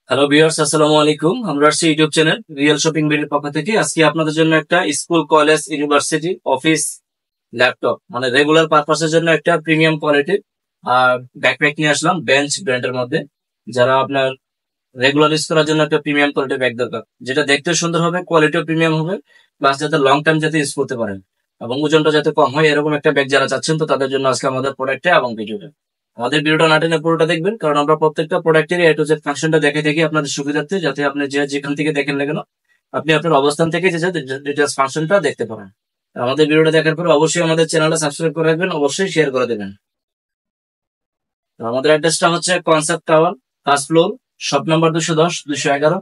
Hello viewers, আসসালামু আলাইকুম। আমরা আসছি ইউটিউব চ্যানেল রিয়েল শপিং বিডির পক্ষ থেকে। আজকে আপনাদের জন্য একটা school, college, university, office laptop মানে রেগুলার পারপাসের জন্য একটা প্রিমিয়াম কোয়ালিটির ব্যাকপ্যাক নিয়ে আসলাম বেঞ্চ ব্র্যান্ডের মধ্যে। যারা আপনার রেগুলার ইউজ করার জন্য একটা প্রিমিয়াম কোয়ালিটির ব্যাগ দরকার, যেটা দেখতে সুন্দর হবে, কোয়ালিটিও প্রিমিয়াম হবে, প্লাস যাতে লং টাইম যাতে ইউজ করতে পারেন এবং ওজনটা যাতে কম হয়, এরকম একটা ব্যাগ যারা চাচ্ছেন, তো তাদের জন্য আজকে আমাদের প্রোডাক্টে এবং ভিডিওটা। আমাদের ভিডিওটা না টেনে পুরোটা দেখবেন, কারণ আমরা প্রত্যেকটা প্রোডাক্টের এ টু জেড ফাংশনটা দেখে থাকি আপনাদের সুবিধার্থে, যাতে আপনি যেখান থেকে দেখেন না কেন আপনি আপনার অবস্থান থেকে যে ডিটেলস ফাংশনটা দেখতে পারেন। আর আমাদের ভিডিওটা দেখার পরে অবশ্যই আমাদের চ্যানেলটা সাবস্ক্রাইব করে রাখবেন, অবশ্যই শেয়ার করে দেবেন। তো আমাদের অ্যাড্রেসটা হচ্ছে concept tower, first floor, shop number 210-211,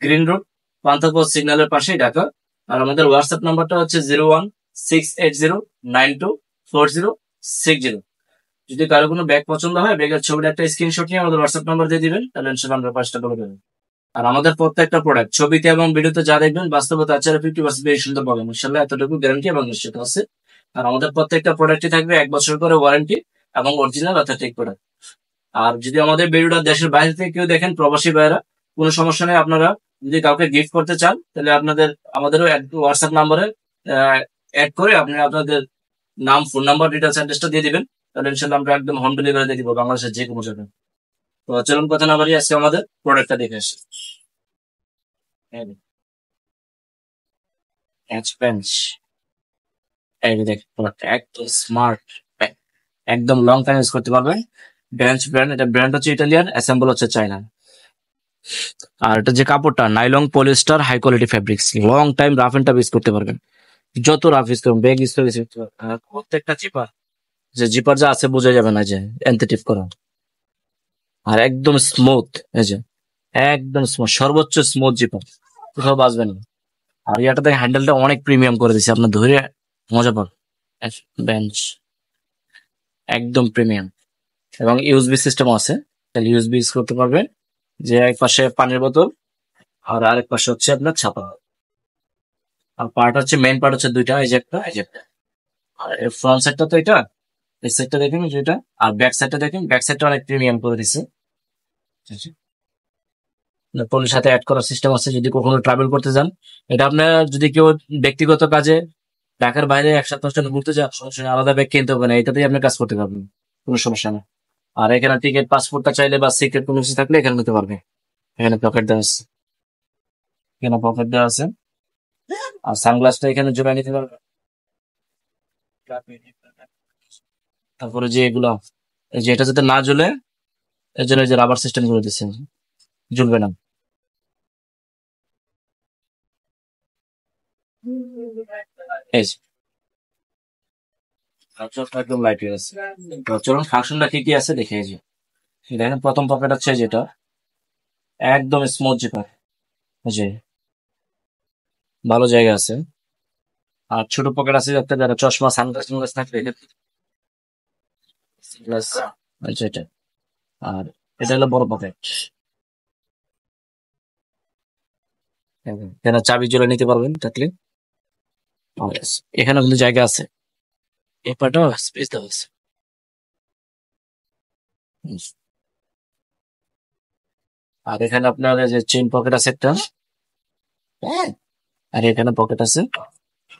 green road, Panthapath সিগন্যালের পাশেই, ঢাকা। আর আমাদের হোয়াটসঅ্যাপ নাম্বারটা হচ্ছে 0168092406 যদি কারো কোনো ব্যাগ পছন্দ হয়, ব্যাগের ছবির একটা স্ক্রিনশট নিয়ে আমাদের হোয়াটসঅ্যাপ নাম্বার দিয়ে দিবেন, তাহলে ইনশাআল্লাহ আমরা 5টা করে দেবেন। আর আমাদের প্রত্যেকটা প্রোডাক্ট ছবিতে এবং ভিডিওতে যা দেখবেন, বাস্তবে তার চেয়ে 50% বেশি সুন্দর পাবেন ইনশাআল্লাহ, এতটুকু গ্যারান্টি এবং নিশ্চিত আছে। আর আমাদের প্রত্যেকটা প্রোডাক্টই থাকবে 1 বছর করে ওয়ারেন্টি এবং অরিজিনাল অথেন্টিক প্রোডাক্ট। আর যদি আমাদের ভিডিওটা দেশের বাইরে থেকে কেউ দেখেন, প্রবাসী ভাইরা, কোনো সমস্যা নেই। আপনারা যদি কাউকে গিফট করতে চান, তাহলে আমাদেরও হোয়াটসঅ্যাপ নাম্বারে অ্যাড করে আপনি আপনাদের নাম, ফোন নাম্বার, ডিটেলস, অ্যাড্রেসটা দিয়ে দিবেন, তাহলে ইনশাল্লাহ আমরা একদম হোম ডেলিভারি দিয়ে দিব বাংলাদেশের যে কোনো জায়গায়। তো চলুন কথা না বাড়িয়ে আজকে আমাদের প্রোডাক্টটা দেখে আসি। বেঞ্চ, এই যে দেখেন প্রোডাক্টটা একদম স্মার্ট, একদম লং টাইম ইউজ করতে পারবেন। বেঞ্চ ব্র্যান্ড, এটা ব্র্যান্ড হচ্ছে ইটালিয়ান, অ্যাসেম্বল হচ্ছে চায়না। আর এটা যে কাপড়টা nylon polyester high quality fabrics, long time rough and tough use করতে পারবেন। যত রাফ ইউজ করবেন, ব্যাগ ইউজ করে use করতে পারবেন। আর প্রত্যেকটা জিপার, যে জিপার যা আছে বোঝা যাবে না যে এনথেটিভ করা। আর একদম স্মুথ, এই যে একদম স্মুথ, সর্বোচ্চ স্মুথ জিপার, কোথাও বাজবেন না। আর ইয়াটা দেখে হ্যান্ডেলটা অনেক প্রিমিয়াম করে দিছে, আপনার ধরে মজা পাবেন। বেঞ্চ একদম প্রিমিয়াম এবং ইউএসবি সিস্টেম আছে, তাহলে ইউএসবি ইউজ করতে পারবেন। যে এক পাশে পানির বোতল আর আরেক পাশে হচ্ছে আপনার ছাপা। আর পার্ট হচ্ছে, মেইন পার্ট হচ্ছে দুইটা, এই যে একটা, এই যে একটা। আর ফ্রন্ট সাইডটা তো এটা, এই সাইডটা দেখেন যেটা, আর ব্যাক সাইডটা দেখেন, ব্যাক সাইডটা অনেক প্রিমিয়াম করে দিছে। ফোনের সাথে অ্যাড করার সিস্টেম আছে, যদি কখনো ট্রাভেল করতে যান। এটা আপনার যদি কেউ ব্যক্তিগত কাজে ঢাকার বাইরে 1 সপ্তাহ জন্য ঘুরতে যান, সমস্যা নেই, আলাদা ব্যাগ কিনতে হবে না, এটাতেই আপনি কাজ করতে পারবেন, কোনো সমস্যা নেই। আর এখানে টিকিট, পাসপোর্টটা চাইলে বা সিক্রেট কোনো কিছু থাকলে এখানে নিতে পারবে। এখানে পকেট দেওয়া আছে, এখানে পকেট দেওয়া আছে। আর সানগ্লাসটা এখানে জোড়া নিতে পারবে। তারপরে যে এগুলো, এই যে এটা যাতে না জ্বলে, এর জন্য এই যে রাবার সিস্টেম করে দিচ্ছে, জ্বলবে না। এই যে, ফাংশনটা একদম লাইট হয়ে আছে। তো চলুন ফাংশনটা কি কি আছে দেখে, এই যে দেখেন প্রথম পকেট হচ্ছে যেটা, একদম স্মুথ জিপার, এই যে ভালো জায়গা আছে। আর ছোট পকেট আছে যাতে যারা চশমা, সানগ্লাস টানগ্লাস থাকলে সানগ্লাস, এটা। আর এটা হলো বড় পকেট, এখানে চাবি জুড়ে নিতে পারবেন থাকলে। আর এখানে কিন্তু জায়গা আছে, এই পাটাও স্পেস দেওয়া আছে। হুম। আর এখানে আপনার এই যে চেইন পকেট আছে একটা, হ্যাঁ, আর এখানে পকেট আছে।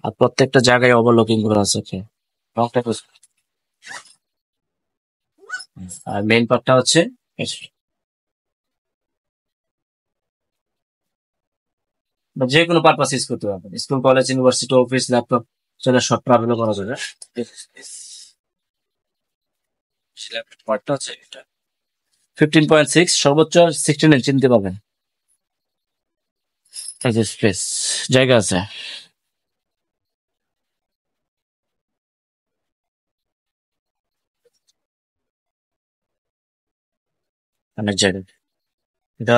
আর প্রত্যেকটা জায়গায় ওভারলকিং করা আছে, ওকে, লকটা আর মেইন পার্টটা হচ্ছে এই যে, যে কোনো পারপাস ইউজ করতে পারবেন, school, college, university, office, laptop, চলে শর্ট ট্রাভেলও করা যাবে। পার্টটা হচ্ছে এটা 15.6, সর্বোচ্চ 16 ইঞ্চ নিতে পারবেন। এই যে স্পেস, জায়গা আছে। অনেক জায়গা। এটা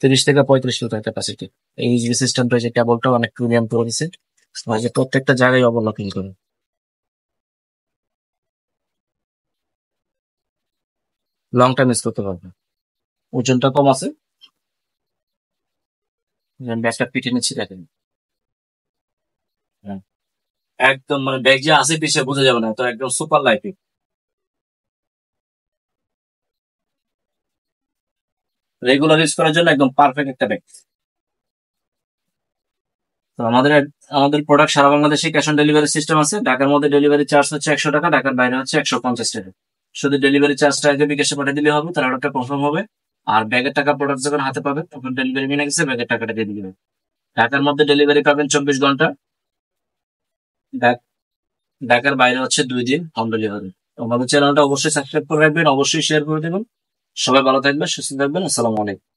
30 থেকে 35 লিটার ক্যাপাসিটি। এই যে সিস্টেমটা, যে কেবলটা অনেক প্রিমিয়াম করে দিছে, আর যে প্রত্যেকটা জায়গায় ওভারলকিং করে, লং টাইম ইউজ করতে পারবে। ওজনটা কম আছে, ব্যাগটা পিঠে নিচ্ছি দেখেন। হ্যাঁ, একদম মানে ব্যাগ যে আছে পিছিয়ে বোঝা যাবে না, তো একদম সুপার লাইট। রেগুলার ইউজ করার জন্য একদম পারফেক্ট একটা ব্যাগ। তো আমাদের প্রোডাক্ট সারা বাংলাদেশে ক্যাশ অন ডেলিভারি সিস্টেম আছে। ঢাকার মধ্যে ডেলিভারি চার্জ হচ্ছে 100 টাকা, ঢাকার বাইরে হচ্ছে 150 টাকা। শুধু ডেলিভারি চার্জটা আগে বিকাশে পাঠিয়ে দিলে হবে, তার অর্ডারটা কনফার্ম হবে। আর ব্যাগের টাকা প্রোডাক্ট যখন হাতে পাবে তখন ডেলিভারি নিয়ে গেছে ব্যাগের টাকাটা দিয়ে দিবে। ঢাকার মধ্যে ডেলিভারি পাবেন 24 ঘন্টা। ঢা- ঢাকার বাইরে হচ্ছে 2 দিন হোম ডেলিভারি। আমাদের চ্যানেলটা অবশ্যই সাবস্ক্রাইব করে রাখবেন, অবশ্যই শেয়ার করে দেবেন। সবাই ভালো থাকবেন, সুস্থ থাকবেন। আসসালামু আলাইকুম।